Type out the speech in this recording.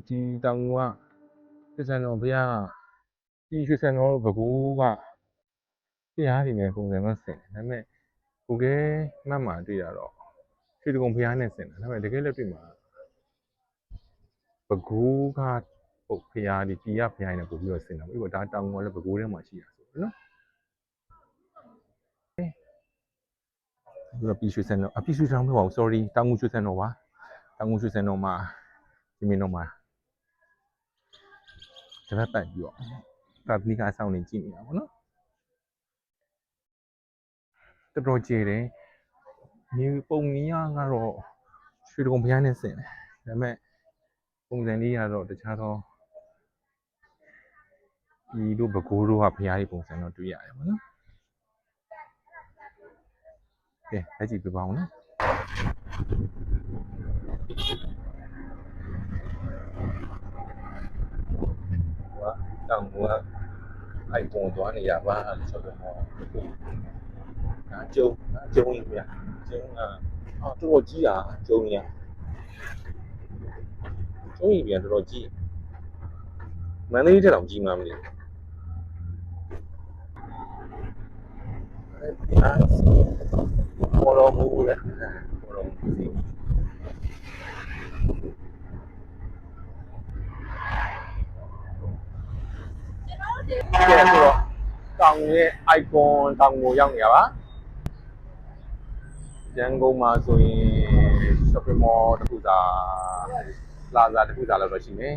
ဒီတောင်ကရွှေစံတော်ဘုရားဒီရွှေစံတော်ဘကူကဘုရားတွေနဲ့ပုံစံမဆင်ဒါပေမဲ့ကိုကဲမှတ်မှတွေ့ရတော့ရွှေတကုံဘုရားနဲ့ဆင်တယ်ဒါပေမဲ့တကယ်လက်တွေ့မှာဘကူကပုတ်ဘုရားဒီပြည်ရဘုရားနဲ့ပို့ပြီးတော့ဆင်တာပေါ့ဒါတောင်ကလည်းဘကူထဲမှာရှိတာဆိုတော့နော်ပြီးတော့ပြည်ရွှေစံတော်ပြည်ရွှေစံတော်မဟုတ်ပါဘူး sorry တောင်ငူရွှေစံတော်ပါတောင်ငူရွှေစံတော်မှာဒီမင်းတော်မှာတပတ်ပတ်ပြီးတော့သာသနိကအဆောင်နေကြည့်နေတာပေါ့နော်တော်တော်ကျေတယ်မြေပုံကြီးကတော့ရွှေတကုံဘုရားနဲ့ဆင်တယ်ဒါပေမဲ့ပုံစံလေးကတော့တခြားသောဒီတို့ဘကိုးတို့ကဘုရားကြီးပုံစံတော့တွေ့ရတယ်ပေါ့နော်ကဲလက်ကြည့်ပြပါအောင်နော်တောင်ကအိုက်ကွန်သွားနေရပါလို့ဆိုတော့ငါကျုံကြီးဗျာကျုံကတော်တော်ကြီးတာကျုံကြီးပြန်တော်တော်ကြီးမန္တလေးတက်တော့ကြီးမှမသိဘူးဘောလုံးဘူးလေဘောလုံးစီကဲဆိုတော့တောင်ရဲ့ icon တောင်ကိုရောက်နေရပါရန်ကုန်မှာဆိုရင် shopping mall တစ်ခုသာ plaza တစ်ခုသာလောက်တော့ရှိနေ